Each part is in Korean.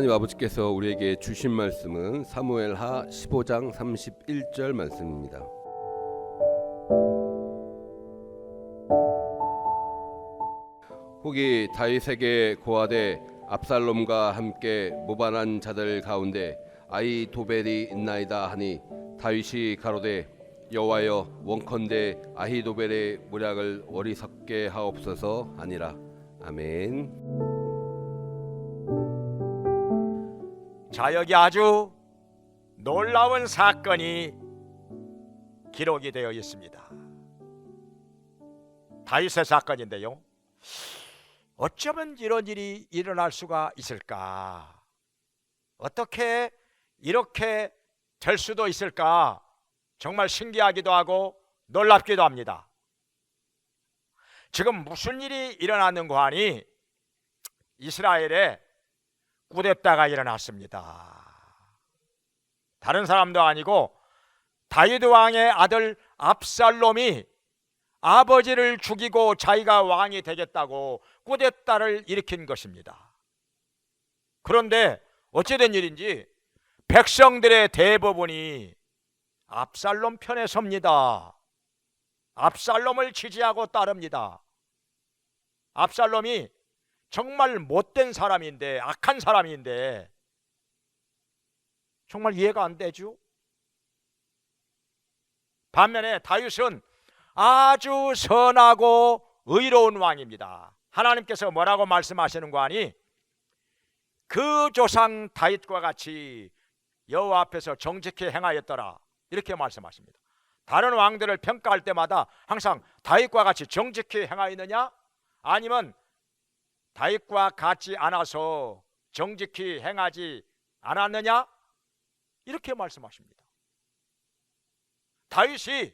하나님 아버지께서 우리에게 주신 말씀은 사무엘하 15장 31절 말씀입니다. 후기 다윗에게 고하되 압살롬과 함께 모반한 자들 가운데 아히도벨이 있나이다 하니 다윗이 가로되 여호와여 원컨대 아히도벨의 모략을 어리석게 하옵소서 하니라. 아멘. 자, 여기 아주 놀라운 사건이 기록이 되어 있습니다. 다윗의 사건인데요, 어쩌면 이런 일이 일어날 수가 있을까? 어떻게 이렇게 될 수도 있을까? 정말 신기하기도 하고 놀랍기도 합니다. 지금 무슨 일이 일어났는가 하니 이스라엘에 쿠데타가 일어났습니다. 다른 사람도 아니고 다윗 왕의 아들 압살롬이 아버지를 죽이고 자기가 왕이 되겠다고 쿠데타를 일으킨 것입니다. 그런데 어찌된 일인지 백성들의 대부분이 압살롬 편에 섭니다. 압살롬을 지지하고 따릅니다. 압살롬이 정말 못된 사람인데, 악한 사람인데 정말 이해가 안 되죠. 반면에 다윗은 아주 선하고 의로운 왕입니다. 하나님께서 뭐라고 말씀하시는 거 아니? 그 조상 다윗과 같이 여호와 앞에서 정직히 행하였더라, 이렇게 말씀하십니다. 다른 왕들을 평가할 때마다 항상 다윗과 같이 정직히 행하였느냐, 아니면 다윗과 같지 않아서 정직히 행하지 않았느냐, 이렇게 말씀하십니다. 다윗이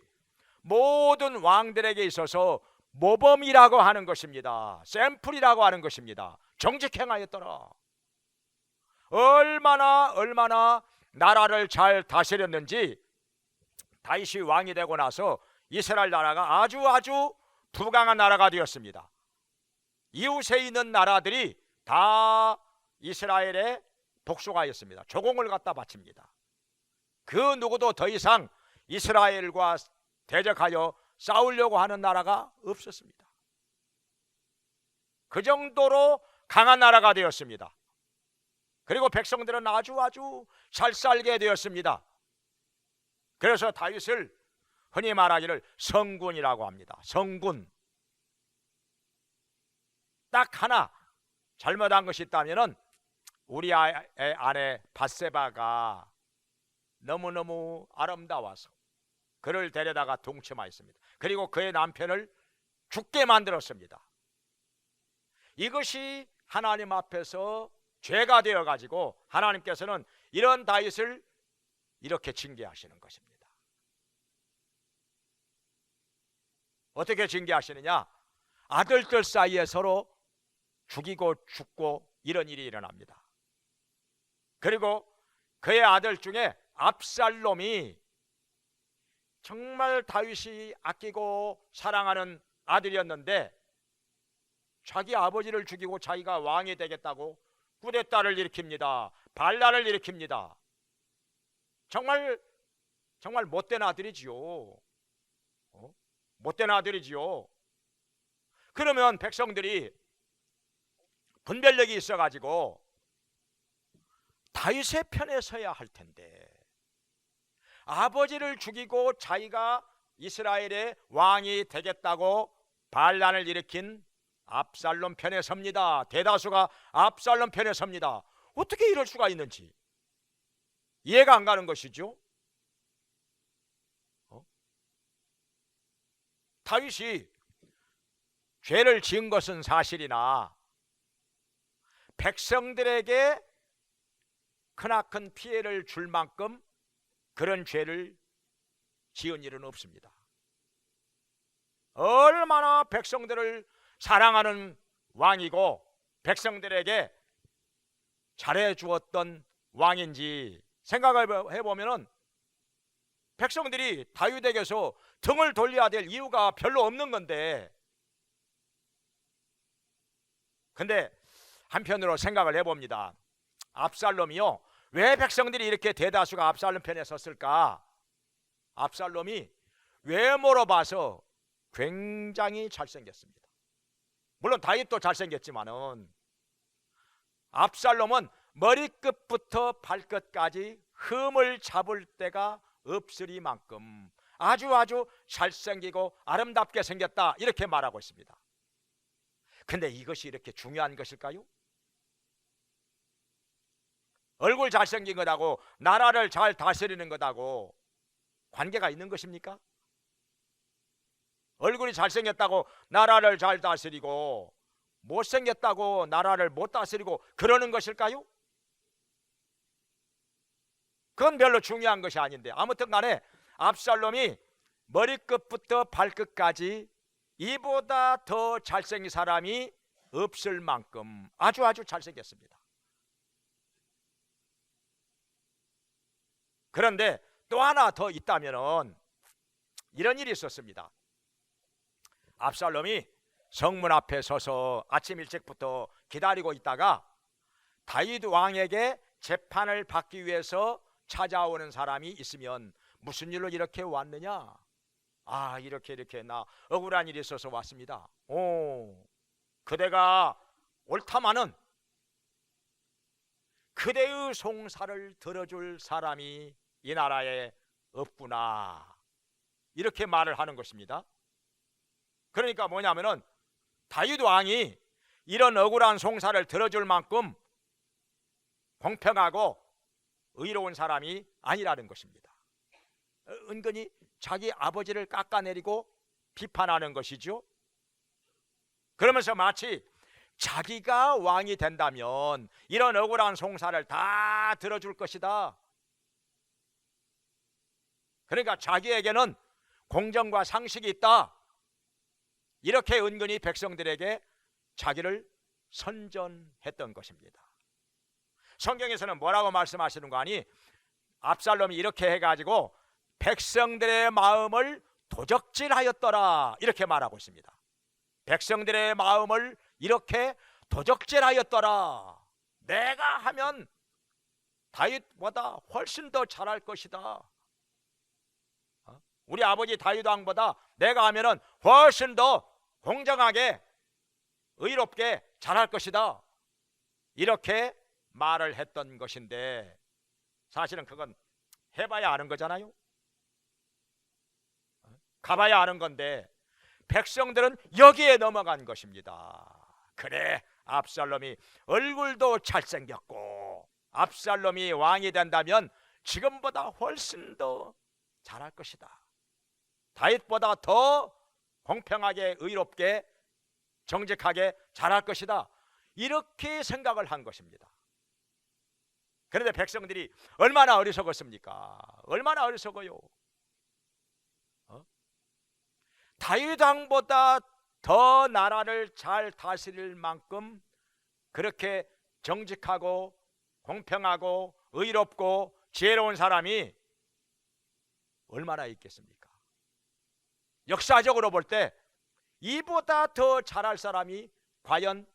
모든 왕들에게 있어서 모범이라고 하는 것입니다. 샘플이라고 하는 것입니다. 정직히 행하였더라. 얼마나 나라를 잘 다스렸는지, 다윗이 왕이 되고 나서 이스라엘 나라가 아주 부강한 나라가 되었습니다. 이웃에 있는 나라들이 다 이스라엘의 복수가였습니다. 조공을 갖다 바칩니다. 그 누구도 더 이상 이스라엘과 대적하여 싸우려고 하는 나라가 없었습니다. 그 정도로 강한 나라가 되었습니다. 그리고 백성들은 아주 잘 살게 되었습니다. 그래서 다윗을 흔히 말하기를 성군이라고 합니다. 성군. 딱 하나 잘못한 것이 있다면 우리의 아내 밧세바가 너무너무 아름다워서 그를 데려다가 동침하였습니다. 그리고 그의 남편을 죽게 만들었습니다. 이것이 하나님 앞에서 죄가 되어가지고 하나님께서는 이런 다윗을 이렇게 징계하시는 것입니다. 어떻게 징계하시느냐? 아들들 사이에 서로 죽이고 죽고 이런 일이 일어납니다. 그리고 그의 아들 중에 압살롬이 정말 다윗이 아끼고 사랑하는 아들이었는데 자기 아버지를 죽이고 자기가 왕이 되겠다고 쿠데타를 일으킵니다. 반란을 일으킵니다. 정말 못된 아들이지요. 못된 아들이지요. 그러면 백성들이 분별력이 있어가지고 다윗의 편에 서야 할 텐데, 아버지를 죽이고 자기가 이스라엘의 왕이 되겠다고 반란을 일으킨 압살롬 편에 섭니다. 대다수가 압살롬 편에 섭니다. 어떻게 이럴 수가 있는지 이해가 안 가는 것이죠. 다윗이 죄를 지은 것은 사실이나 백성들에게 크나큰 피해를 줄 만큼 그런 죄를 지은 일은 없습니다. 얼마나 백성들을 사랑하는 왕이고 백성들에게 잘해 주었던 왕인지 생각을 해보면 백성들이 다윗에게서 등을 돌려야 될 이유가 별로 없는 건데, 근데 한편으로 생각을 해봅니다. 압살롬이요, 왜 백성들이 이렇게 대다수가 압살롬 편에 섰을까? 압살롬이 외모로 봐서 굉장히 잘생겼습니다. 물론 다윗도 잘생겼지만은 압살롬은 머리끝부터 발끝까지 흠을 잡을 데가 없으리만큼 아주 잘생기고 아름답게 생겼다, 이렇게 말하고 있습니다. 근데 이것이 이렇게 중요한 것일까요? 얼굴 잘생긴 것하고 나라를 잘 다스리는 것하고 관계가 있는 것입니까? 얼굴이 잘생겼다고 나라를 잘 다스리고 못생겼다고 나라를 못 다스리고 그러는 것일까요? 그건 별로 중요한 것이 아닌데, 아무튼 간에 압살롬이 머리끝부터 발끝까지 이보다 더 잘생긴 사람이 없을 만큼 아주 잘생겼습니다. 그런데 또 하나 더 있다면은 이런 일이 있었습니다. 압살롬이 성문 앞에 서서 아침 일찍부터 기다리고 있다가 다윗 왕에게 재판을 받기 위해서 찾아오는 사람이 있으면 무슨 일로 이렇게 왔느냐? 아, 이렇게 나 억울한 일이 있어서 왔습니다. 오, 그대가 옳다마는 그대의 송사를 들어줄 사람이 이 나라에 없구나, 이렇게 말을 하는 것입니다. 그러니까 뭐냐면은 다윗 왕이 이런 억울한 송사를 들어줄 만큼 공평하고 의로운 사람이 아니라는 것입니다. 은근히 자기 아버지를 깎아내리고 비판하는 것이죠. 그러면서 마치 자기가 왕이 된다면 이런 억울한 송사를 다 들어줄 것이다. 그러니까 자기에게는 공정과 상식이 있다, 이렇게 은근히 백성들에게 자기를 선전했던 것입니다. 성경에서는 뭐라고 말씀하시는 거 아니? 압살롬이 이렇게 해가지고 백성들의 마음을 도적질하였더라, 이렇게 말하고 있습니다. 백성들의 마음을 이렇게 도적질하였더라. 내가 하면 다윗보다 훨씬 더 잘할 것이다. 우리 아버지 다윗 왕보다 내가 하면은 훨씬 더 공정하게 의롭게 잘할 것이다, 이렇게 말을 했던 것인데 사실은 그건 해봐야 아는 거잖아요. 가봐야 아는 건데 백성들은 여기에 넘어간 것입니다. 그래, 압살롬이 얼굴도 잘생겼고 압살롬이 왕이 된다면 지금보다 훨씬 더 잘할 것이다, 다윗보다 더 공평하게 의롭게 정직하게 잘할 것이다, 이렇게 생각을 한 것입니다. 그런데 백성들이 얼마나 어리석었습니까? 얼마나 어리석어요. 다윗 왕보다 더 나라를 잘 다스릴 만큼 그렇게 정직하고 공평하고 의롭고 지혜로운 사람이 얼마나 있겠습니까? 역사적으로 볼 때 이보다 더 잘할 사람이 과연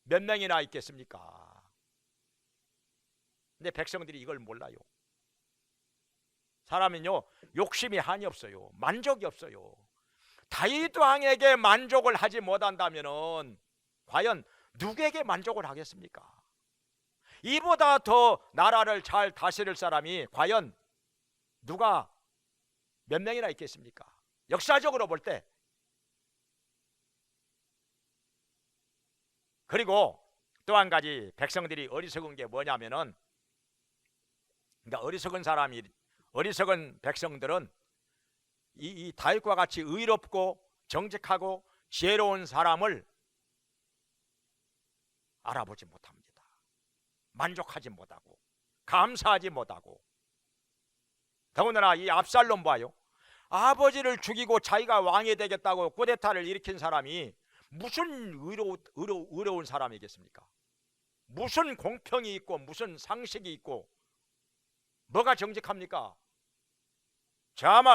몇 명이나 있겠습니까? 근데 백성들이 이걸 몰라요. 사람은요, 욕심이 한이 없어요. 만족이 없어요. 다윗 왕에게 만족을 하지 못한다면은 과연 누구에게 만족을 하겠습니까? 이보다 더 나라를 잘 다스릴 사람이 과연 누가 몇 명이나 있겠습니까? 역사적으로 볼 때. 그리고 또 한 가지 백성들이 어리석은 게 뭐냐면은, 그러니까 어리석은 백성들은 이 다윗과 같이 의롭고 정직하고 지혜로운 사람을 알아보지 못합니다. 만족하지 못하고 감사하지 못하고. 더군다나 이 압살롬 봐요. 아버지를 죽이고 자기가 왕이 되겠다고 쿠데타를 일으킨 사람이 무슨 의로운 사람이겠습니까? 무슨 공평이 있고 무슨 상식이 있고 뭐가 정직합니까?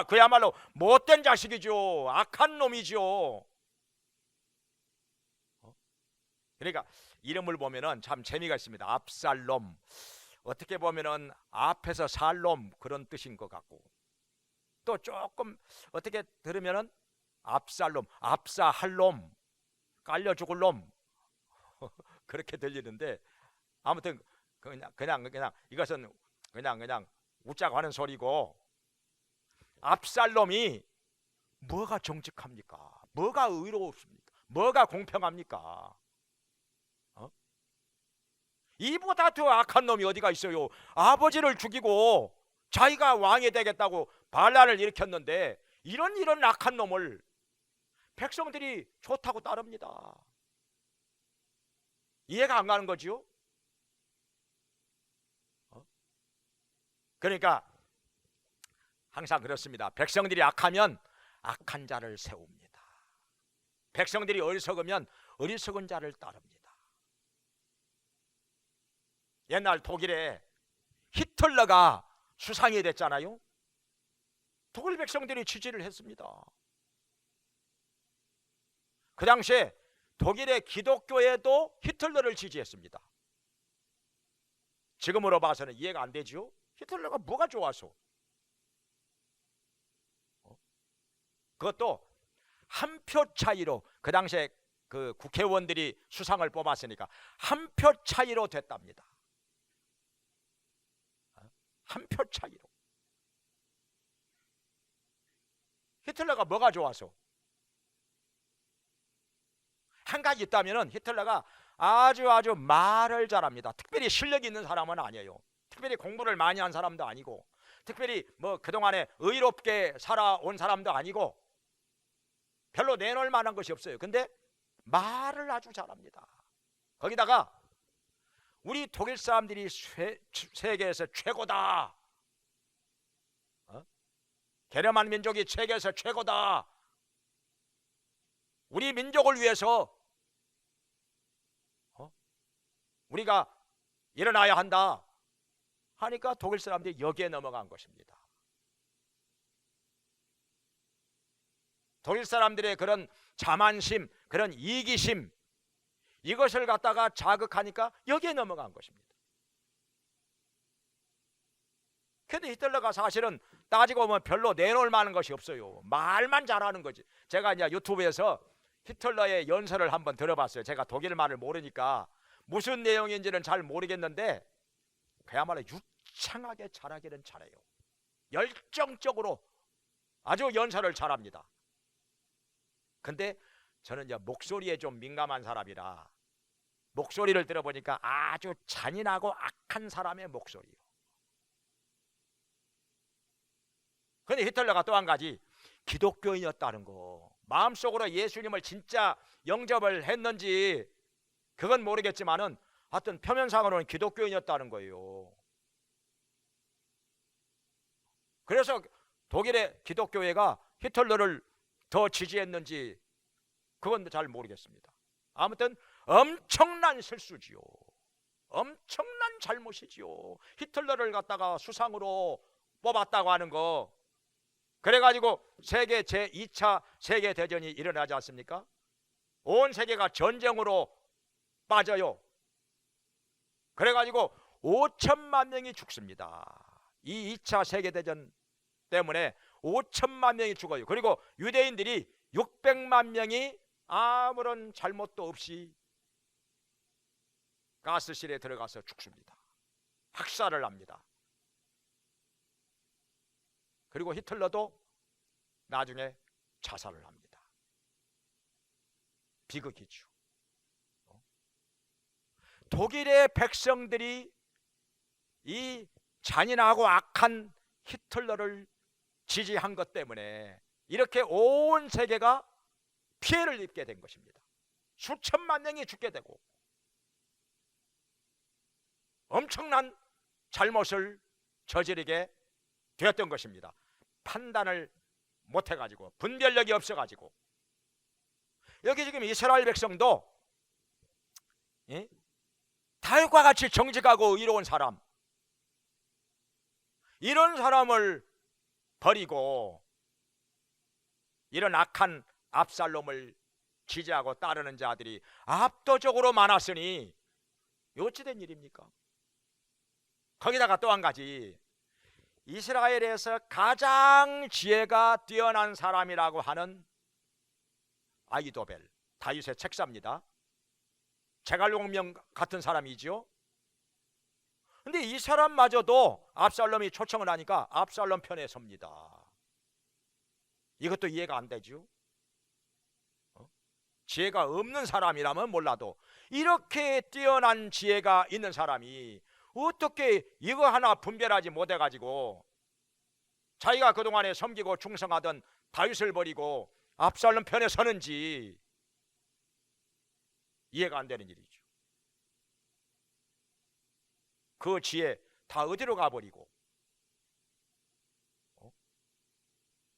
그야말로 못된 자식이죠. 악한 놈이죠. 그러니까 이름을 보면은 참 재미가 있습니다. 압살롬. 어떻게 보면은 앞에서 살롬 그런 뜻인 것 같고, 또 조금 어떻게 들으면은 압살롬, 압사할 놈, 깔려 죽을 놈 그렇게 들리는데, 아무튼 그냥 이것은 그냥 웃자고 하는 소리고, 압살롬이 뭐가 정직합니까? 뭐가 의롭습니까? 뭐가 공평합니까? 이보다 더 악한 놈이 어디가 있어요? 아버지를 죽이고 자기가 왕이 되겠다고 반란을 일으켰는데, 이런 악한 놈을 백성들이 좋다고 따릅니다. 이해가 안 가는 거지요? 그러니까 항상 그렇습니다. 백성들이 악하면 악한 자를 세웁니다. 백성들이 어리석으면 어리석은 자를 따릅니다. 옛날 독일에 히틀러가 수상이 됐잖아요. 독일 백성들이 지지를 했습니다. 그 당시에 독일의 기독교에도 히틀러를 지지했습니다. 지금으로 봐서는 이해가 안 되죠. 히틀러가 뭐가 좋아서? 그것도 한 표 차이로, 그 당시에 그 국회의원들이 수상을 뽑았으니까 한 표 차이로 됐답니다. 한 표 차이로. 히틀러가 뭐가 좋아서? 한 가지 있다면은 히틀러가 아주 말을 잘합니다. 특별히 실력이 있는 사람은 아니에요. 특별히 공부를 많이 한 사람도 아니고, 특별히 뭐 그동안에 의롭게 살아온 사람도 아니고, 별로 내놓을 만한 것이 없어요. 근데 말을 아주 잘합니다. 거기다가 우리 독일 사람들이 세계에서 최고다, 게르만 민족이 세계에서 최고다, 우리 민족을 위해서 우리가 일어나야 한다 하니까 독일 사람들이 여기에 넘어간 것입니다. 독일 사람들의 그런 자만심, 그런 이기심, 이것을 갖다가 자극하니까 여기에 넘어간 것입니다. 그런데 히틀러가 사실은 따지고 보면 별로 내놓을 만한 것이 없어요. 말만 잘하는 거지. 제가 이제 유튜브에서 히틀러의 연설을 한번 들어봤어요. 제가 독일말을 모르니까 무슨 내용인지는 잘 모르겠는데 그야말로 유창하게 잘하기는 잘해요. 열정적으로 아주 연설을 잘합니다. 근데 저는 이제 목소리에 좀 민감한 사람이라 목소리를 들어보니까 아주 잔인하고 악한 사람의 목소리요. 근데 히틀러가 또 한 가지 기독교인이었다는 거, 마음속으로 예수님을 진짜 영접을 했는지 그건 모르겠지만은 하여튼 표면상으로는 기독교인이었다는 거예요. 그래서 독일의 기독교회가 히틀러를 더 지지했는지 그건 잘 모르겠습니다. 아무튼 엄청난 실수지요. 엄청난 잘못이지요. 히틀러를 갖다가 수상으로 뽑았다고 하는 거. 그래가지고 세계 제2차 세계대전이 일어나지 않습니까? 온 세계가 전쟁으로 빠져요. 그래가지고 5천만 명이 죽습니다. 이 2차 세계대전 때문에 5천만 명이 죽어요. 그리고 유대인들이 600만 명이 아무런 잘못도 없이 가스실에 들어가서 죽습니다. 학살을 합니다. 그리고 히틀러도 나중에 자살을 합니다. 비극이죠. 독일의 백성들이 이 잔인하고 악한 히틀러를 지지한 것 때문에 이렇게 온 세계가 피해를 입게 된 것입니다. 수천만 명이 죽게 되고 엄청난 잘못을 저지르게 되었던 것입니다. 판단을 못해가지고, 분별력이 없어가지고. 여기 지금 이스라엘 백성도 다윗과 같이 정직하고 의로운 사람, 이런 사람을 버리고 이런 악한 압살롬을 지지하고 따르는 자들이 압도적으로 많았으니 어찌된 일입니까? 거기다가 또 한 가지, 이스라엘에서 가장 지혜가 뛰어난 사람이라고 하는 아히도벨, 다윗의 책사입니다. 제갈공명 같은 사람이지요. 근데 이 사람마저도 압살롬이 초청을 하니까 압살롬 편에 섭니다. 이것도 이해가 안 되죠. 지혜가 없는 사람이라면 몰라도 이렇게 뛰어난 지혜가 있는 사람이 어떻게 이거 하나 분별하지 못해가지고 자기가 그동안에 섬기고 충성하던 다윗을 버리고 압살롬 편에 서는지 이해가 안 되는 일이죠. 그 지혜 다 어디로 가버리고,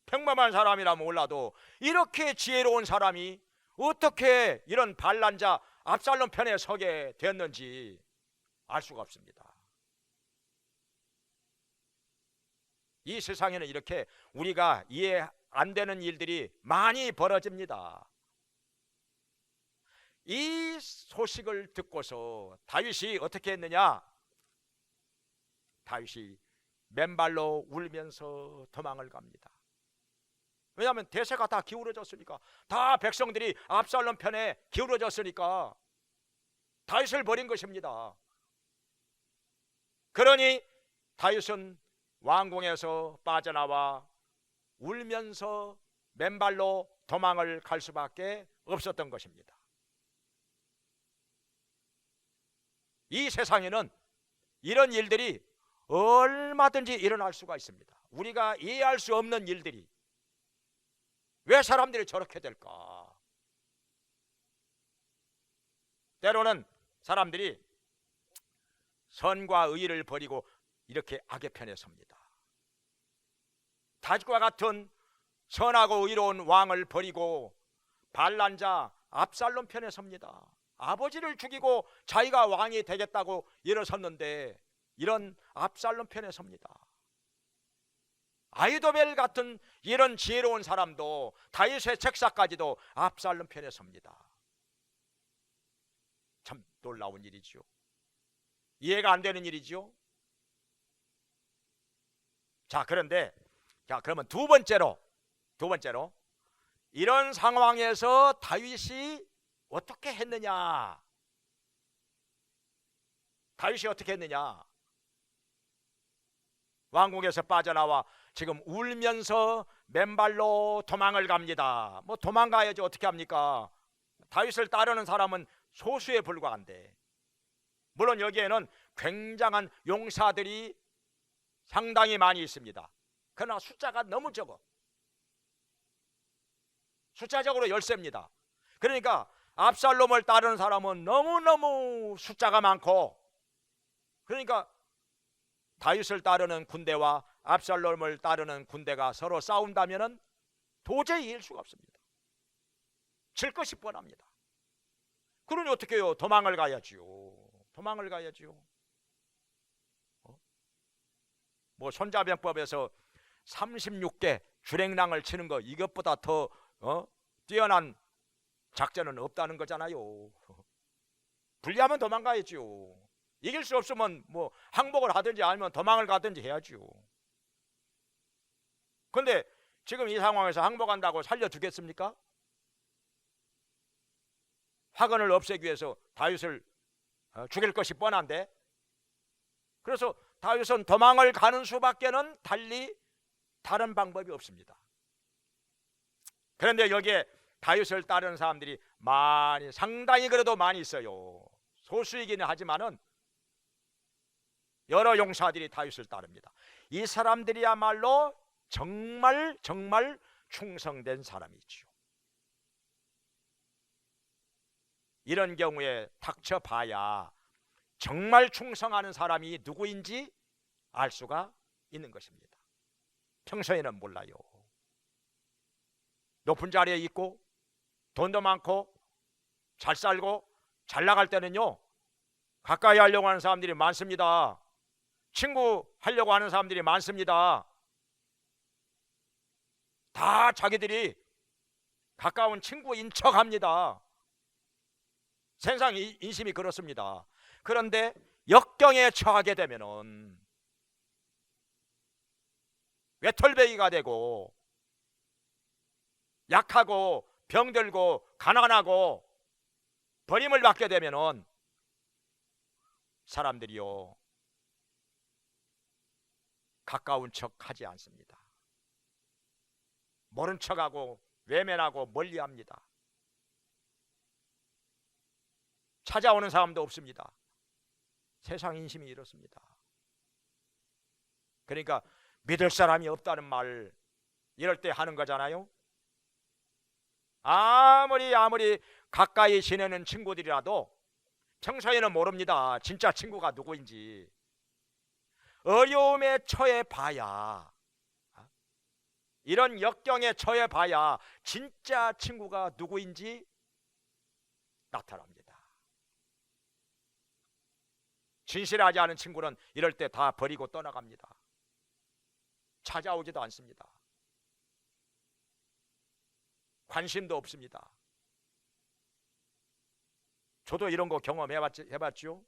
평범한 사람이라면 몰라도 이렇게 지혜로운 사람이 어떻게 이런 반란자 압살롬 편에 서게 되었는지 알 수가 없습니다. 이 세상에는 이렇게 우리가 이해 안 되는 일들이 많이 벌어집니다. 이 소식을 듣고서 다윗이 어떻게 했느냐? 다윗이 맨발로 울면서 도망을 갑니다. 왜냐하면 대세가 다 기울어졌으니까, 다 백성들이 압살롬 편에 기울어졌으니까 다윗을 버린 것입니다. 그러니 다윗은 왕궁에서 빠져나와 울면서 맨발로 도망을 갈 수밖에 없었던 것입니다. 이 세상에는 이런 일들이 얼마든지 일어날 수가 있습니다. 우리가 이해할 수 없는 일들이. 왜 사람들이 저렇게 될까? 때로는 사람들이 선과 의를 버리고 이렇게 악의 편에 섭니다. 다윗과 같은 선하고 의로운 왕을 버리고 반란자 압살롬 편에 섭니다. 아버지를 죽이고 자기가 왕이 되겠다고 일어섰는데 이런 압살롬 편에 섭니다. 아히도벨 같은 이런 지혜로운 사람도, 다윗의 책사까지도 압살롬 편에 섭니다. 참 놀라운 일이죠. 이해가 안 되는 일이죠. 자, 그런데 그러면 두 번째로 이런 상황에서 다윗이 어떻게 했느냐? 다윗이 어떻게 했느냐? 왕궁에서 빠져나와 지금 울면서 맨발로 도망을 갑니다. 뭐 도망가야지 어떻게 합니까? 다윗을 따르는 사람은 소수에 불과한데, 물론 여기에는 굉장한 용사들이 상당히 많이 있습니다. 그러나 숫자가 너무 적어. 숫자적으로 열세입니다. 그러니까 압살롬을 따르는 사람은 너무너무 숫자가 많고, 그러니까 다윗을 따르는 군대와 압살롬을 따르는 군대가 서로 싸운다면 도저히 이길 수가 없습니다. 질 것이 뻔합니다. 그러니 어떻게 해요? 도망을 가야지요. 도망을 가야지요. 뭐 손자병법에서 36개 주랭랑을 치는 거, 이것보다 더 뛰어난 작전은 없다는 거잖아요. 불리하면 도망가야지요. 이길 수 없으면 뭐 항복을 하든지 아니면 도망을 가든지 해야지요. 그런데 지금 이 상황에서 항복한다고 살려두겠습니까? 화근을 없애기 위해서 다윗을 죽일 것이 뻔한데, 그래서 다윗은 도망을 가는 수밖에는 달리 다른 방법이 없습니다. 그런데 여기에 다윗을 따르는 사람들이 상당히 그래도 많이 있어요. 소수이기는 하지만은 여러 용사들이 다윗을 따릅니다. 이 사람들이야말로 정말 충성된 사람이지요. 이런 경우에 닥쳐봐야 정말 충성하는 사람이 누구인지 알 수가 있는 것입니다. 평소에는 몰라요. 높은 자리에 있고 돈도 많고 잘 살고 잘 나갈 때는요, 가까이 하려고 하는 사람들이 많습니다. 친구 하려고 하는 사람들이 많습니다. 다 자기들이 가까운 친구인 척합니다. 세상 인심이 그렇습니다. 그런데 역경에 처하게 되면은 외톨배기가 되고 약하고 병들고 가난하고 버림을 받게 되면은 사람들이요 가까운 척하지 않습니다. 모른 척하고 외면하고 멀리합니다. 찾아오는 사람도 없습니다. 세상 인심이 이렇습니다. 그러니까 믿을 사람이 없다는 말 이럴 때 하는 거잖아요. 아무리 가까이 지내는 친구들이라도 평소에는 모릅니다. 진짜 친구가 누구인지. 어려움에 처해 봐야, 이런 역경에 처해 봐야 진짜 친구가 누구인지 나타납니다. 진실하지 않은 친구는 이럴 때 다 버리고 떠나갑니다. 찾아오지도 않습니다. 관심도 없습니다. 저도 이런 거 해봤죠.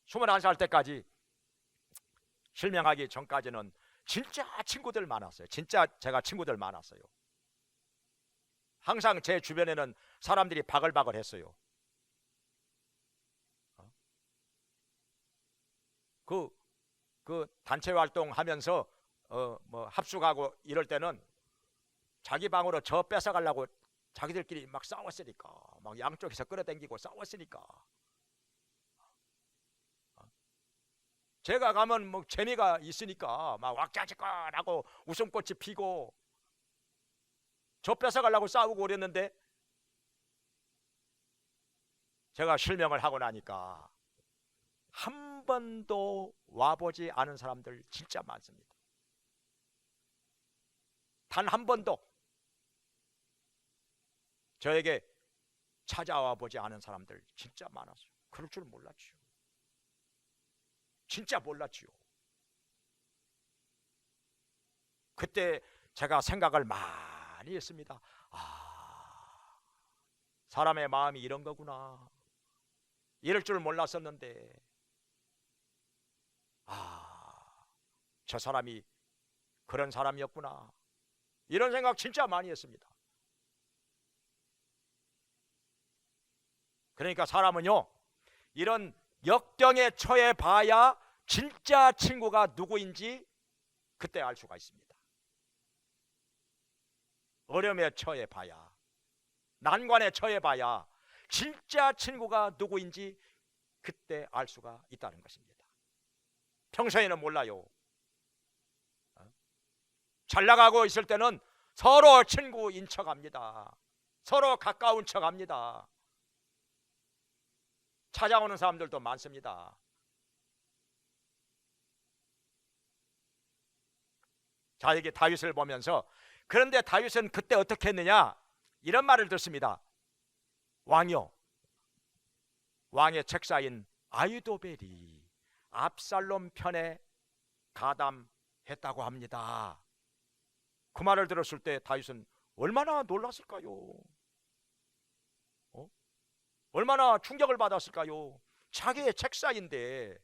21살 때까지 실명하기 전까지는 진짜 친구들 많았어요. 진짜 제가 친구들 많았어요. 항상 제 주변에는 사람들이 바글바글 했어요. 그 단체 활동하면서 뭐 합숙하고 이럴 때는 자기 방으로 저 뺏어가려고 자기들끼리 막 싸웠으니까, 막 양쪽에서 끌어당기고 싸웠으니까, 제가 가면 뭐 재미가 있으니까 막 왁자지껄하고 웃음꽃이 피고 저 뺏어가려고 싸우고 그랬는데, 제가 실명을 하고 나니까 한 번도 와보지 않은 사람들 진짜 많습니다. 단 한 번도 저에게 찾아와 보지 않은 사람들 진짜 많았어요. 그럴 줄 몰랐지요. 진짜 몰랐지요. 그때 제가 생각을 많이 했습니다. 사람의 마음이 이런 거구나. 이럴 줄 몰랐었는데, 저 사람이 그런 사람이었구나. 이런 생각 진짜 많이 했습니다. 그러니까 사람은요, 이런 역경에 처해 봐야 진짜 친구가 누구인지 그때 알 수가 있습니다. 어려움에 처해 봐야, 난관에 처해 봐야 진짜 친구가 누구인지 그때 알 수가 있다는 것입니다. 평소에는 몰라요. 잘 나가고 있을 때는 서로 친구인 척합니다. 서로 가까운 척합니다. 찾아오는 사람들도 많습니다. 자, 이게 다윗을 보면서, 그런데 다윗은 그때 어떻게 했느냐, 이런 말을 듣습니다. 왕이요, 왕의 책사인 아히도벨이 압살롬 편에 가담했다고 합니다. 그 말을 들었을 때 다윗은 얼마나 놀랐을까요? 얼마나 충격을 받았을까요? 자기의 책사인데,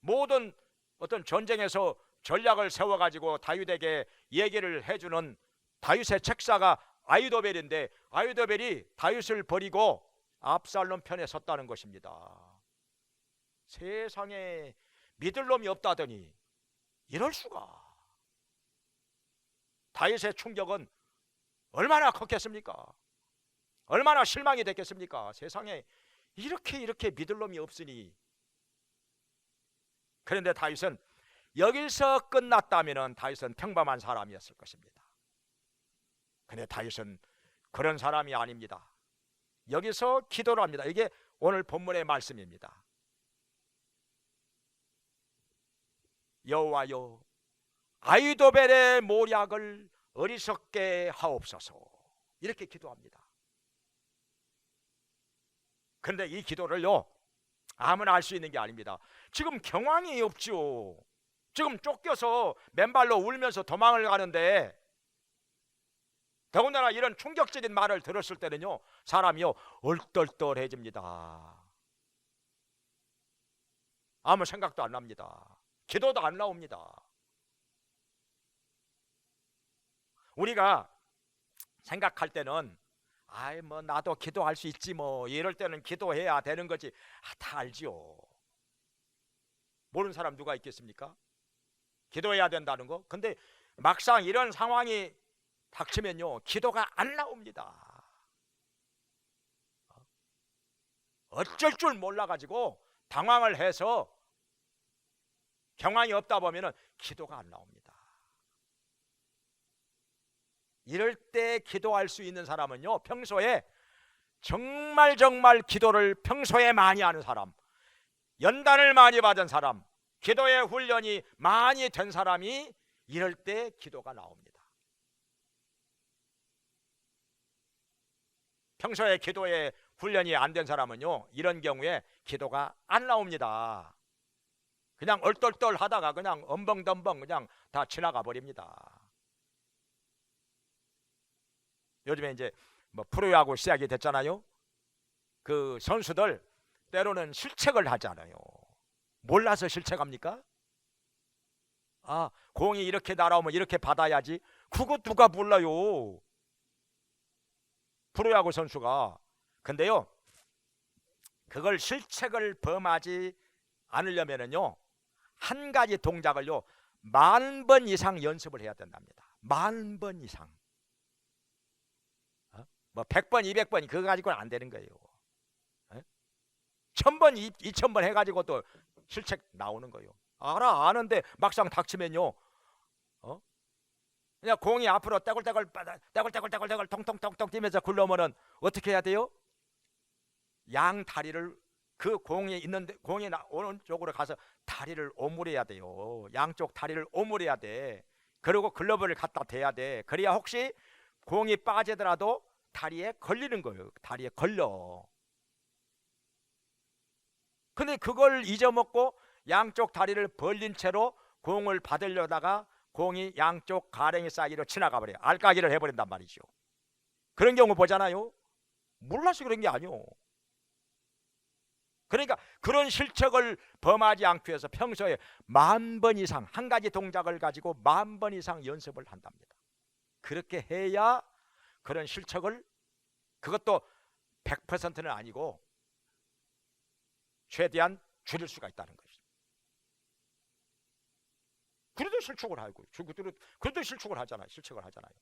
모든 어떤 전쟁에서 전략을 세워가지고 다윗에게 얘기를 해주는 다윗의 책사가 아히도벨인데, 아히도벨이 다윗을 버리고 압살롬 편에 섰다는 것입니다. 세상에 믿을 놈이 없다더니 이럴 수가. 다윗의 충격은 얼마나 컸겠습니까? 얼마나 실망이 됐겠습니까? 세상에 이렇게 믿을 놈이 없으니. 그런데 다윗은 여기서 끝났다면 다윗은 평범한 사람이었을 것입니다. 그런데 다윗은 그런 사람이 아닙니다. 여기서 기도를 합니다. 이게 오늘 본문의 말씀입니다. 여호와여, 아히도벨의 모략을 어리석게 하옵소서, 이렇게 기도합니다. 그런데 이 기도를요, 아무나 할 수 있는 게 아닙니다. 지금 경황이 없죠. 지금 쫓겨서 맨발로 울면서 도망을 가는데, 더군다나 이런 충격적인 말을 들었을 때는요, 사람이요 얼떨떨해집니다. 아무 생각도 안 납니다. 기도도 안 나옵니다. 우리가 생각할 때는 아이 뭐 나도 기도할 수 있지 뭐 이럴 때는 기도해야 되는 거지. 다 알지요. 모르는 사람 누가 있겠습니까? 기도해야 된다는 거. 근데 막상 이런 상황이 닥치면요 기도가 안 나옵니다. 어쩔 줄 몰라가지고 당황을 해서 경황이 없다 보면은 기도가 안 나옵니다. 이럴 때 기도할 수 있는 사람은요 평소에 정말 기도를 평소에 많이 하는 사람, 연단을 많이 받은 사람, 기도의 훈련이 많이 된 사람이 이럴 때 기도가 나옵니다. 평소에 기도의 훈련이 안 된 사람은요 이런 경우에 기도가 안 나옵니다. 그냥 얼떨떨 하다가 그냥 엄벙덤벙 그냥 다 지나가 버립니다. 요즘에 이제 뭐 프로야구 시작이 됐잖아요. 그 선수들 때로는 실책을 하잖아요. 몰라서 실책합니까? 아, 공이 이렇게 날아오면 이렇게 받아야지. 그거 누가 몰라요. 프로야구 선수가. 근데요 그걸 실책을 범하지 않으려면은요 한 가지 동작을요 10,000번 이상 연습을 해야 된답니다. 10,000번 이상. 뭐 100번 200번 그거 가지고는 안 되는 거예요. 1,000번 2,000번 해가지고 또 실책 나오는 거예요. 아는데 막상 닥치면요 그냥 공이 앞으로 떼굴떼굴 통통통통 뛰면서 굴러오면은 어떻게 해야 돼요? 양 다리를 그 공이 있는데 공이 오른쪽으로 가서 다리를 오므려야 돼요. 양쪽 다리를 오므려야 돼. 그리고 글러브를 갖다 대야 돼. 그래야 혹시 공이 빠지더라도 다리에 걸리는 거예요. 다리에 걸려. 근데 그걸 잊어먹고 양쪽 다리를 벌린 채로 공을 받으려다가 공이 양쪽 가랭이 사이로 지나가 버려요. 알까기를 해버린단 말이죠. 그런 경우 보잖아요. 몰라서 그런 게 아니오. 그러니까 그런 실책을 범하지 않기 위해서 평소에 10,000번 이상 한 가지 동작을 가지고 10,000번 이상 연습을 한답니다. 그렇게 해야 그런 실책을, 그것도 100%는 아니고 최대한 줄일 수가 있다는 것이죠. 그래도 실축을 하고, 그래도 실축을 하잖아요. 실책을 하잖아요.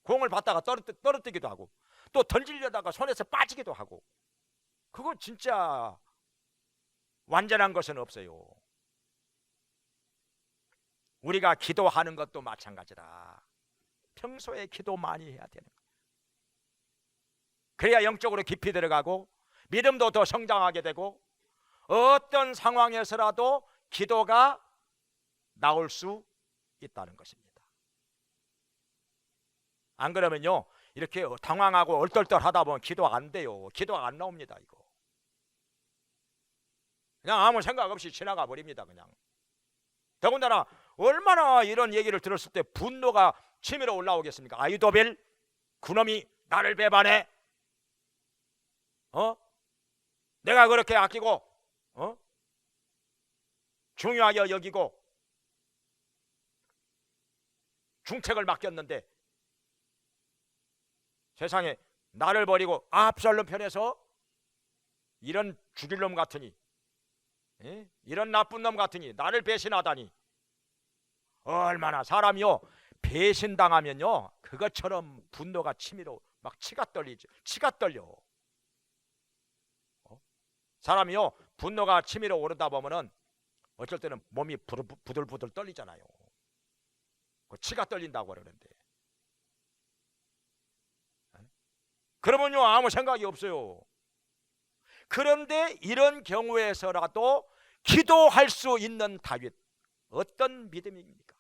공을 받다가 떨어뜨기도 하고, 또 던지려다가 손에서 빠지기도 하고. 그거 진짜 완전한 것은 없어요. 우리가 기도하는 것도 마찬가지다. 평소에 기도 많이 해야 되는 거예요. 그래야 영적으로 깊이 들어가고 믿음도 더 성장하게 되고 어떤 상황에서라도 기도가 나올 수 있다는 것입니다. 안 그러면요 이렇게 당황하고 얼떨떨 하다 보면 기도 안 돼요. 기도 안 나옵니다. 이거 그냥 아무 생각 없이 지나가 버립니다. 그냥. 더군다나 얼마나 이런 얘기를 들었을 때 분노가 치밀어 올라오겠습니까? 아이도벨 그놈이 나를 배반해. 내가 그렇게 아끼고 중요하게 여기고 중책을 맡겼는데 세상에 나를 버리고 압살롬 편에서 이런 죽일 놈 같으니, 이런 나쁜 놈 같으니 나를 배신하다니. 얼마나 사람이요 배신당하면요 그것처럼 분노가 치밀어 막 치가 떨리죠. 치가 떨려. 사람이요 분노가 치밀어 오르다 보면은 어쩔 때는 몸이 부들부들 떨리잖아요. 치가 떨린다고 그러는데, 그러면요 아무 생각이 없어요. 그런데 이런 경우에서라도 기도할 수 있는 다윗, 어떤 믿음입니까?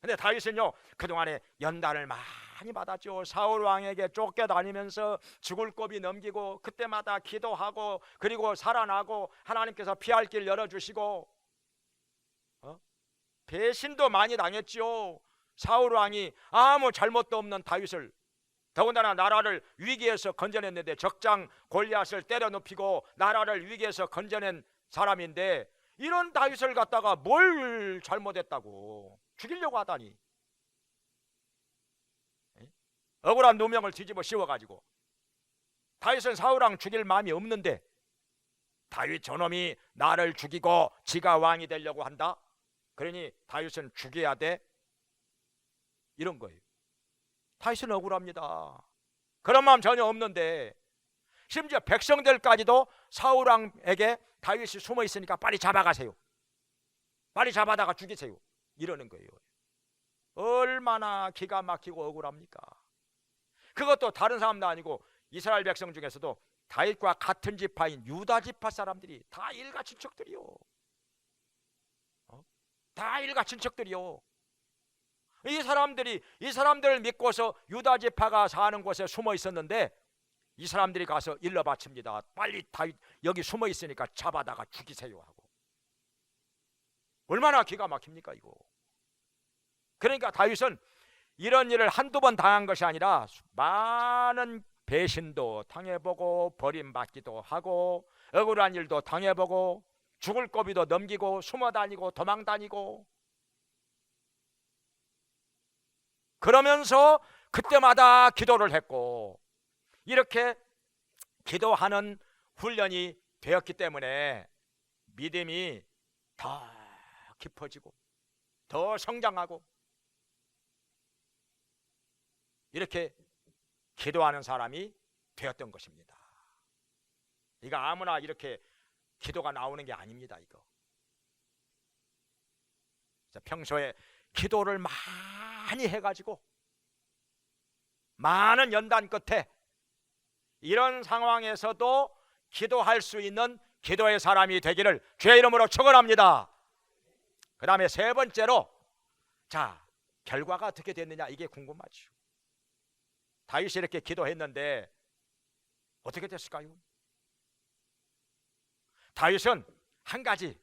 근데 다윗은요 그동안에 연단을 많이 받았죠. 사울 왕에게 쫓겨다니면서 죽을 고비 넘기고 그때마다 기도하고 그리고 살아나고 하나님께서 피할 길 열어주시고 배신도 많이 당했지요. 사울 왕이 아무 잘못도 없는 다윗을, 더군다나 나라를 위기에서 건져냈는데, 적장 골리앗을 때려 눕히고 나라를 위기에서 건져낸 사람인데, 이런 다윗을 갖다가 뭘 잘못했다고 죽이려고 하다니. 억울한 누명을 뒤집어 씌워가지고. 다윗은 사울왕 죽일 마음이 없는데 다윗 저놈이 나를 죽이고 지가 왕이 되려고 한다, 그러니 다윗은 죽여야 돼, 이런 거예요. 다윗은 억울합니다. 그런 마음 전혀 없는데, 심지어 백성들까지도 사울왕에게 다윗이 숨어 있으니까 빨리 잡아가세요, 빨리 잡아다가 죽이세요, 이러는 거예요. 얼마나 기가 막히고 억울합니까? 그것도 다른 사람도 아니고 이스라엘 백성 중에서도 다윗과 같은 지파인 유다 지파 사람들이 다 일가 친척들이요. 다 일가 친척들이요. 이 사람들을 믿고서 유다 지파가 사는 곳에 숨어 있었는데, 이 사람들이 가서 일러 바칩니다. 빨리 다윗 여기 숨어 있으니까 잡아다가 죽이세요 하고. 얼마나 기가 막힙니까 이거. 그러니까 다윗은 이런 일을 한두 번 당한 것이 아니라 많은 배신도 당해보고 버림받기도 하고 억울한 일도 당해보고 죽을 고비도 넘기고 숨어다니고 도망다니고, 그러면서 그때마다 기도를 했고, 이렇게 기도하는 훈련이 되었기 때문에 믿음이 더 깊어지고 더 성장하고, 이렇게 기도하는 사람이 되었던 것입니다. 이거 아무나 이렇게 기도가 나오는 게 아닙니다. 이거 평소에 기도를 많이 해가지고 많은 연단 끝에 이런 상황에서도 기도할 수 있는 기도의 사람이 되기를 주의 이름으로 축원합니다. 그 다음에 세 번째로, 자, 결과가 어떻게 됐느냐, 이게 궁금하죠. 다윗이 이렇게 기도했는데 어떻게 됐을까요? 다윗은 한 가지,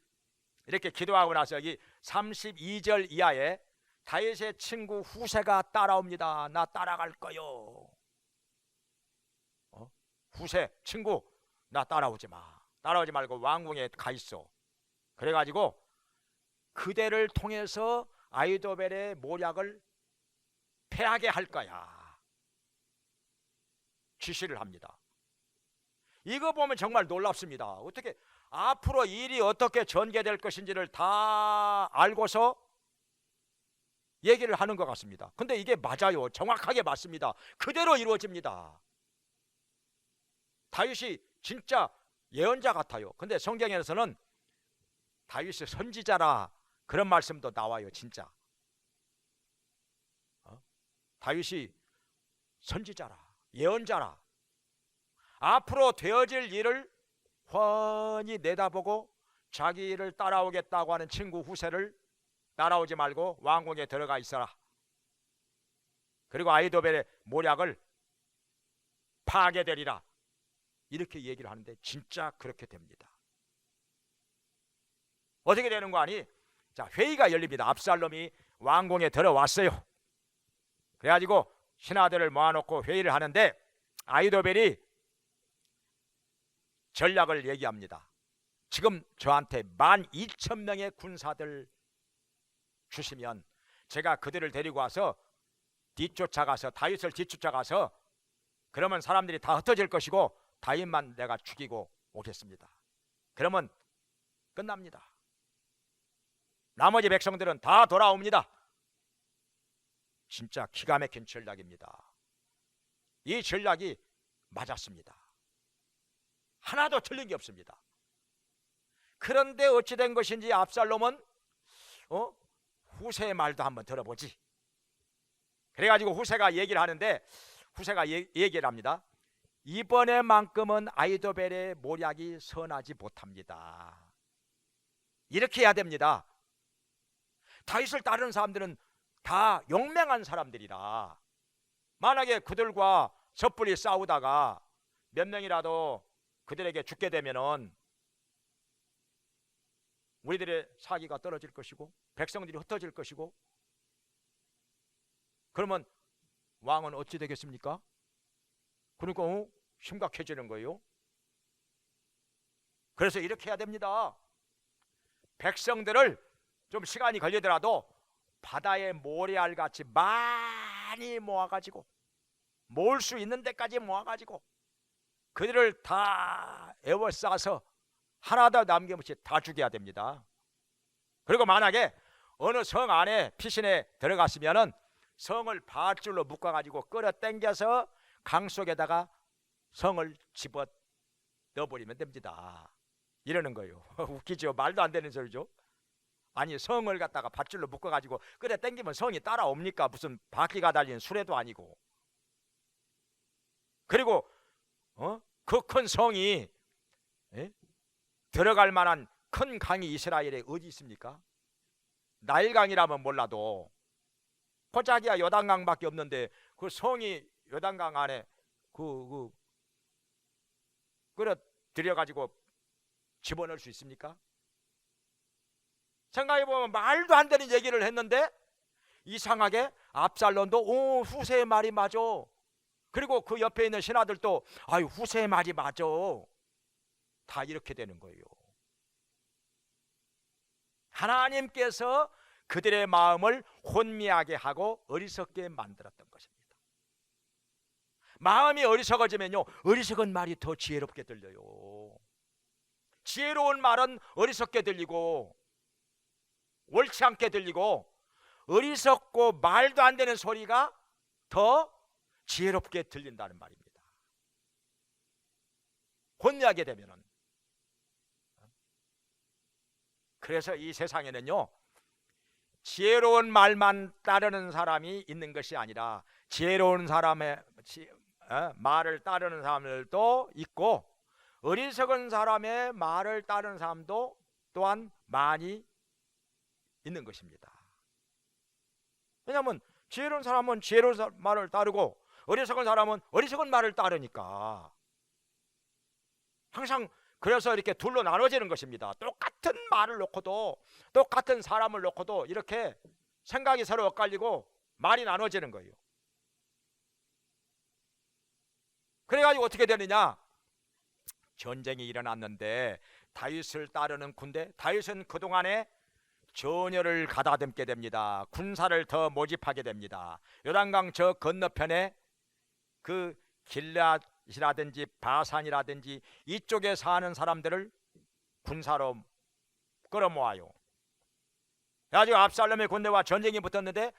이렇게 기도하고 나서 여기 32절 이하에 다윗의 친구 후세가 따라옵니다. 나 따라갈 거요. 후세 친구, 나 따라오지 마. 따라오지 말고 왕궁에 가 있어. 그래가지고 그대를 통해서 아히도벨의 모략을 패하게 할 거야, 지시를 합니다. 이거 보면 정말 놀랍습니다. 어떻게 앞으로 일이 어떻게 전개될 것인지를 다 알고서 얘기를 하는 것 같습니다. 근데 이게 맞아요. 정확하게 맞습니다. 그대로 이루어집니다. 다윗이 진짜 예언자 같아요. 근데 성경에서는 다윗이 선지자라 그런 말씀도 나와요. 진짜 다윗이 선지자라, 예언자라, 앞으로 되어질 일을 훤히 내다보고 자기 일을 따라오겠다고 하는 친구 후세를 따라오지 말고 왕궁에 들어가 있어라. 그리고 아히도벨의 모략을 파괴되리라, 이렇게 얘기를 하는데 진짜 그렇게 됩니다. 어떻게 되는 거 아니? 자, 회의가 열립니다. 압살롬이 왕궁에 들어왔어요. 그래가지고 신하들을 모아놓고 회의를 하는데 아히도벨이 전략을 얘기합니다. 지금 저한테 12,000명의 군사들 주시면 제가 그들을 데리고 와서 뒤쫓아가서 다윗을 뒤쫓아가서, 그러면 사람들이 다 흩어질 것이고 다윗만 내가 죽이고 오겠습니다. 그러면 끝납니다. 나머지 백성들은 다 돌아옵니다. 진짜 기가 막힌 전략입니다. 이 전략이 맞았습니다. 하나도 틀린 게 없습니다. 그런데 어찌 된 것인지 압살롬은 후세의 말도 한번 들어보지. 그래가지고 후세가 얘기를 하는데, 후세가 얘기를 합니다. 이번에만큼은 아히도벨의 모략이 선하지 못합니다. 이렇게 해야 됩니다. 다윗을 따르는 사람들은 다 용맹한 사람들이라 만약에 그들과 섣불리 싸우다가 몇 명이라도 그들에게 죽게 되면은 우리들의 사기가 떨어질 것이고 백성들이 흩어질 것이고, 그러면 왕은 어찌 되겠습니까? 그러니까 심각해지는 거예요. 그래서 이렇게 해야 됩니다. 백성들을 좀 시간이 걸리더라도 바다의 모래알 같이 많이 모아가지고, 모을 수 있는 데까지 모아가지고 그들을 다 에워싸서 하나도 남김없이 다 죽여야 됩니다. 그리고 만약에 어느 성 안에 피신에 들어갔으면은 성을 밧줄로 묶어가지고 끌어당겨서 강 속에다가 성을 집어 넣어버리면 됩니다. 이러는 거예요. 웃기죠? 말도 안 되는 소리죠. 아니, 성을 갖다가 밧줄로 묶어가지고 끌어당기면 성이 따라옵니까? 무슨 바퀴가 달린 수레도 아니고. 그리고 그 큰 성이 들어갈 만한 큰 강이 이스라엘에 어디 있습니까? 나일강이라면 몰라도 고작이야 요단강밖에 없는데 그 성이 요단강 안에 끌어들여 가지고 집어넣을 수 있습니까? 생각해보면 말도 안 되는 얘기를 했는데 이상하게 압살롬도 후세의 말이 맞아. 그리고 그 옆에 있는 신하들도 아유 후세의 말이 맞아. 다 이렇게 되는 거예요. 하나님께서 그들의 마음을 혼미하게 하고 어리석게 만들었던 것입니다. 마음이 어리석어지면요, 어리석은 말이 더 지혜롭게 들려요. 지혜로운 말은 어리석게 들리고 옳지 않게 들리고, 어리석고 말도 안 되는 소리가 더 지혜롭게 들린다는 말입니다. 혼미하게 되면은. 그래서 이 세상에는요, 지혜로운 말만 따르는 사람이 있는 것이 아니라 지혜로운 사람의 말을 따르는 사람들도 있고, 어리석은 사람의 말을 따르는 사람도 또한 많이 있는 것입니다. 왜냐하면 지혜로운 사람은 지혜로운 말을 따르고 어리석은 사람은 어리석은 말을 따르니까 항상, 그래서 이렇게 둘로 나눠지는 것입니다. 똑같은 말을 놓고도, 똑같은 사람을 놓고도 이렇게 생각이 서로 엇갈리고 말이 나눠지는 거예요. 그래가지고 어떻게 되느냐, 전쟁이 일어났는데 다윗을 따르는 군대, 다윗은 그동안에 전열을 가다듬게 됩니다. 군사를 더 모집하게 됩니다. 요단강 저 건너편에 그 길앗이라든지 바산이라든지 이쪽에 사는 사람들을 군사로 끌어모아요. 그래가지고 압살롬의 군대와 전쟁이 붙었는데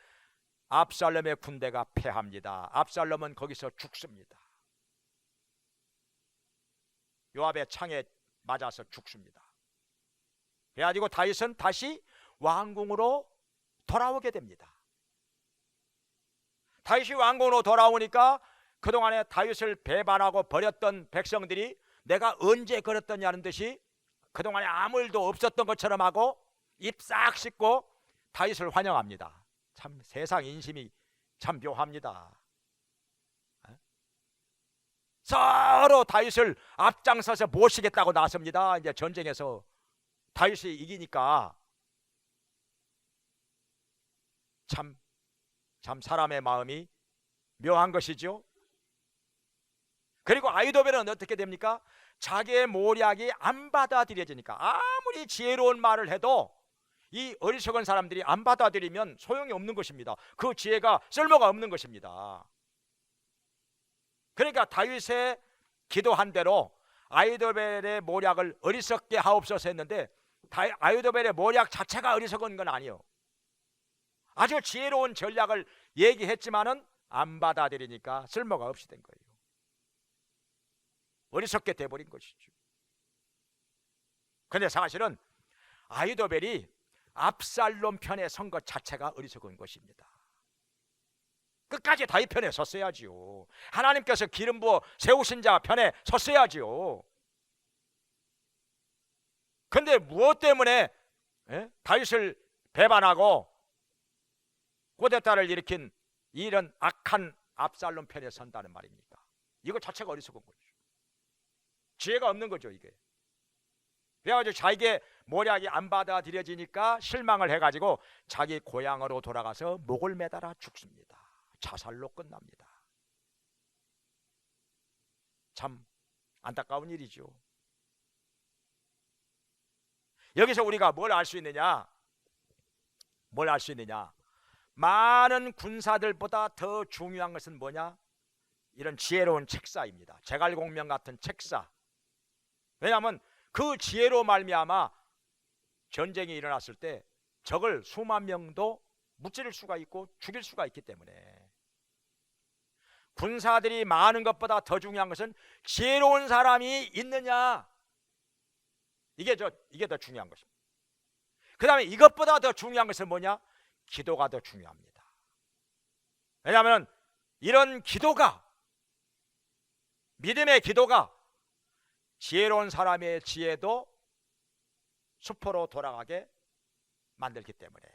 압살롬의 군대가 패합니다. 압살롬은 거기서 죽습니다. 요압의 창에 맞아서 죽습니다. 그래가지고 다윗은 다시 왕궁으로 돌아오게 됩니다. 다윗이 왕궁으로 돌아오니까 그동안에 다윗을 배반하고 버렸던 백성들이 내가 언제 그랬더냐는 듯이 그동안에 아무 일도 없었던 것처럼 하고 입 싹 씻고 다윗을 환영합니다. 참 세상 인심이 참 묘합니다. 서로 다윗을 앞장서서 모시겠다고 나섭니다. 이제 전쟁에서 다윗이 이기니까 참 사람의 마음이 묘한 것이죠. 그리고 아히도벨은 어떻게 됩니까? 자기의 모략이 안 받아들여지니까, 아무리 지혜로운 말을 해도 이 어리석은 사람들이 안 받아들이면 소용이 없는 것입니다. 그 지혜가 쓸모가 없는 것입니다. 그러니까 다윗의 기도한 대로 아히도벨의 모략을 어리석게 하옵소서 했는데 아히도벨의 모략 자체가 어리석은 건 아니에요. 아주 지혜로운 전략을 얘기했지만은 안 받아들이니까 쓸모가 없이 된 거예요. 어리석게 돼버린 것이죠. 그런데 사실은 아히도벨이 압살롬 편에 선 것 자체가 어리석은 것입니다. 끝까지 다윗 편에 섰어야지요. 하나님께서 기름 부어 세우신 자 편에 섰어야지요. 그런데 무엇 때문에 다윗을 배반하고 고데타를 일으킨 이런 악한 압살롬 편에 선다는 말입니까? 이거 자체가 어리석은 거죠. 지혜가 없는 거죠, 이게. 그래가지고 자기의 모략이 안 받아들여지니까 실망을 해가지고 자기 고향으로 돌아가서 목을 매달아 죽습니다. 자살로 끝납니다. 참 안타까운 일이죠. 여기서 우리가 뭘 알 수 있느냐? 뭘 알 수 있느냐? 많은 군사들보다 더 중요한 것은 뭐냐? 이런 지혜로운 책사입니다. 제갈공명 같은 책사. 왜냐하면 그 지혜로 말미암아 전쟁이 일어났을 때 적을 수만 명도 무찌를 수가 있고 죽일 수가 있기 때문에 군사들이 많은 것보다 더 중요한 것은 지혜로운 사람이 있느냐, 이게 더 중요한 것입니다. 그 다음에 이것보다 더 중요한 것은 뭐냐? 기도가 더 중요합니다. 왜냐하면 이런 기도가, 믿음의 기도가 지혜로운 사람의 지혜도 수포로 돌아가게 만들기 때문에,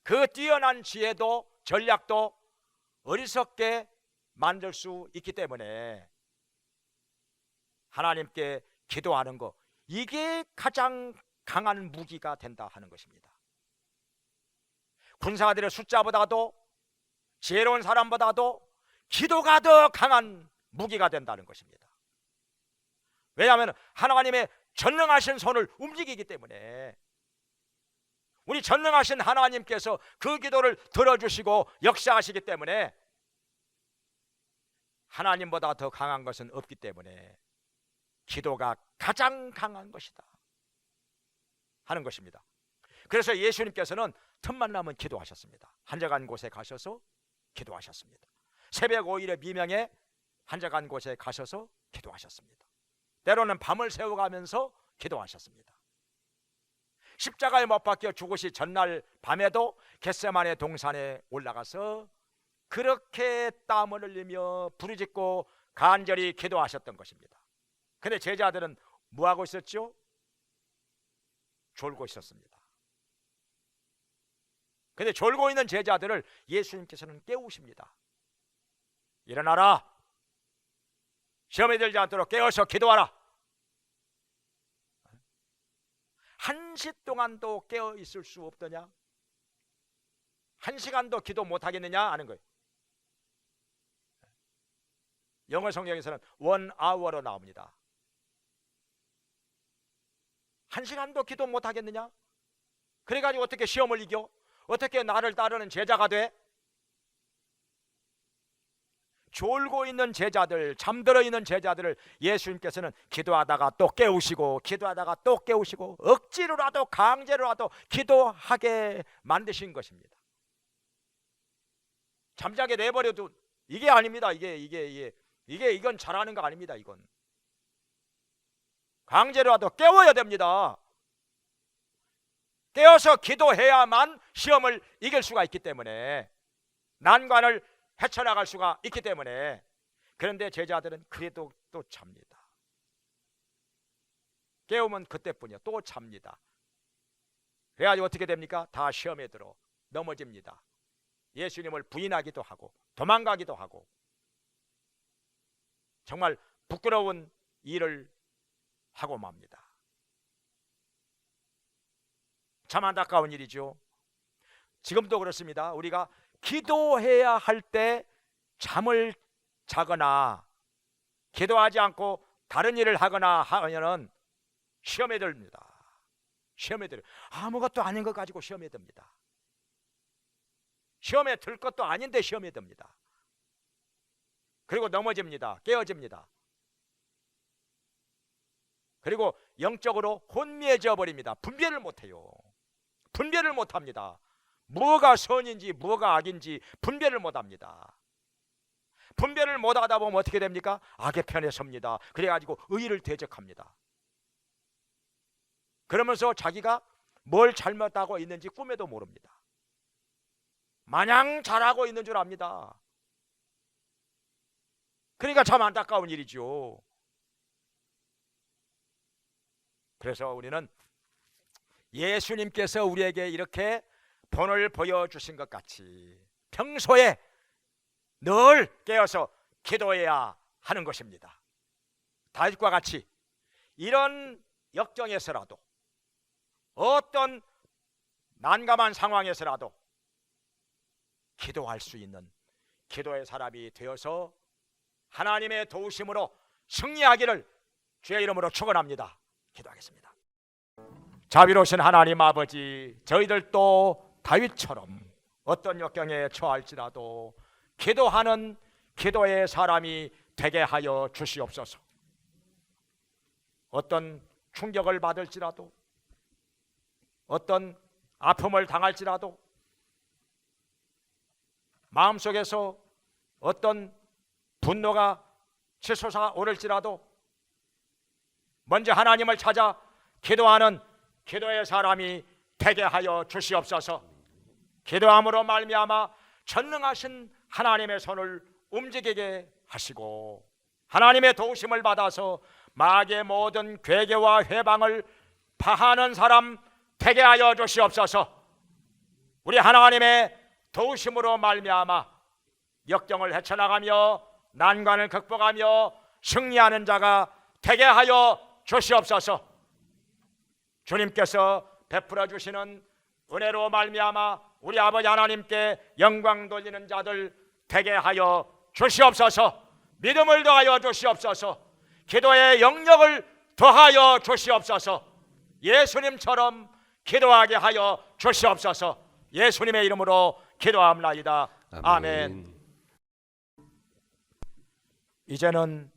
그 뛰어난 지혜도 전략도 어리석게 만들 수 있기 때문에 하나님께 기도하는 것, 이게 가장 강한 무기가 된다 하는 것입니다. 군사들의 숫자보다도 지혜로운 사람보다도 기도가 더 강한 무기가 된다는 것입니다. 왜냐하면 하나님의 전능하신 손을 움직이기 때문에, 우리 전능하신 하나님께서 그 기도를 들어주시고 역사하시기 때문에 하나님보다 더 강한 것은 없기 때문에 기도가 가장 강한 것이다 하는 것입니다. 그래서 예수님께서는 틈만 나면 기도하셨습니다. 한적한 곳에 가셔서 기도하셨습니다. 새벽 5일의 미명에 한적한 곳에 가셔서 기도하셨습니다. 때로는 밤을 새워가면서 기도하셨습니다. 십자가에 못 박혀 죽으시 전날 밤에도 겟세마네 동산에 올라가서 그렇게 땀을 흘리며 부르짖고 간절히 기도하셨던 것입니다. 근데 제자들은 뭐하고 있었죠? 졸고 있었습니다. 근데 졸고 있는 제자들을 예수님께서는 깨우십니다. 일어나라, 시험에 들지 않도록 깨어서 기도하라. 1시 동안도 깨어 있을 수 없더냐? 1시간도 기도 못하겠느냐 하는 거예요. 영어 성경에서는 1hour로 나옵니다. 1시간도 기도 못하겠느냐? 그래가지고 어떻게 시험을 이겨? 어떻게 나를 따르는 제자가 돼? 졸고 있는 제자들, 잠들어 있는 제자들을 예수님께서는 기도하다가 또 깨우시고, 기도하다가 또 깨우시고, 억지로라도 강제로라도 기도하게 만드신 것입니다. 잠자게 내버려도 이게 아닙니다. 이건 잘하는 거 아닙니다. 이건 강제로라도 깨워야 됩니다. 깨어서 기도해야만 시험을 이길 수가 있기 때문에, 난관을 헤쳐나갈 수가 있기 때문에. 그런데 제자들은 그래도 또 잡니다. 깨우면 그때뿐이요. 또 잡니다. 그래가지고 어떻게 됩니까? 다 시험에 들어 넘어집니다. 예수님을 부인하기도 하고 도망가기도 하고, 정말 부끄러운 일을 하고 맙니다. 참 안타까운 일이죠. 지금도 그렇습니다. 우리가 기도해야 할 때 잠을 자거나 기도하지 않고 다른 일을 하거나 하면은 시험에 듭니다. 시험에 들어요. 아무것도 아닌 것 가지고 시험에 듭니다. 시험에 들 것도 아닌데 시험에 듭니다. 그리고 넘어집니다. 깨어집니다. 그리고 영적으로 혼미해져 버립니다. 분별을 못해요. 분별을 못합니다. 무엇가 선인지 무엇가 악인지 분별을 못합니다. 분별을 못하다 보면 어떻게 됩니까? 악의 편에 섭니다. 그래가지고 의를 대적합니다. 그러면서 자기가 뭘 잘못하고 있는지 꿈에도 모릅니다. 마냥 잘하고 있는 줄 압니다. 그러니까 참 안타까운 일이죠. 그래서 우리는 예수님께서 우리에게 이렇게 본을 보여주신 것 같이 평소에 늘 깨어서 기도해야 하는 것입니다. 다윗과 같이 이런 역경에서라도, 어떤 난감한 상황에서라도 기도할 수 있는 기도의 사람이 되어서 하나님의 도우심으로 승리하기를 주의 이름으로 축원합니다. 기도하겠습니다. 자비로우신 하나님 아버지, 저희들도 다윗처럼 어떤 역경에 처할지라도 기도하는 기도의 사람이 되게 하여 주시옵소서. 어떤 충격을 받을지라도, 어떤 아픔을 당할지라도, 마음속에서 어떤 분노가 치솟아 오를지라도 먼저 하나님을 찾아 기도하는 기도의 사람이 되게 하여 주시옵소서. 기도함으로 말미암아 전능하신 하나님의 손을 움직이게 하시고 하나님의 도우심을 받아서 마귀의 모든 괴계와 회방을 파하는 사람 되게 하여 주시옵소서. 우리 하나님의 도우심으로 말미암아 역경을 헤쳐나가며 난관을 극복하며 승리하는 자가 되게 하여 주시옵소서. 주님께서 베풀어 주시는 은혜로 말미암아 우리 아버지 하나님께 영광 돌리는 자들 되게 하여 주시옵소서. 믿음을 더하여 주시옵소서. 기도의 영역을 더하여 주시옵소서. 예수님처럼 기도하게 하여 주시옵소서. 예수님의 이름으로 기도합나이다. 아멘. 이제는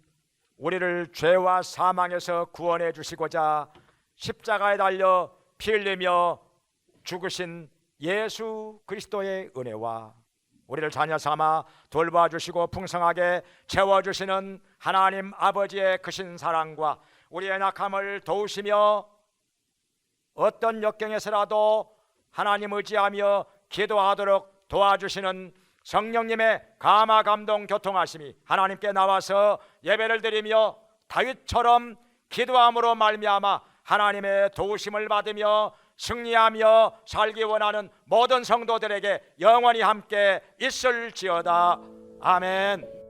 우리를 죄와 사망에서 구원해 주시고자 십자가에 달려 피 흘리며 죽으신 예수 그리스도의 은혜와 우리를 자녀 삼아 돌봐주시고 풍성하게 채워주시는 하나님 아버지의 크신 사랑과 우리의 낙함을 도우시며 어떤 역경에서라도 하나님 의지하며 기도하도록 도와주시는 성령님의 감화 감동 교통하심이 하나님께 나와서 예배를 드리며 다윗처럼 기도함으로 말미암아 하나님의 도우심을 받으며 승리하며 살기 원하는 모든 성도들에게 영원히 함께 있을지어다. 아멘.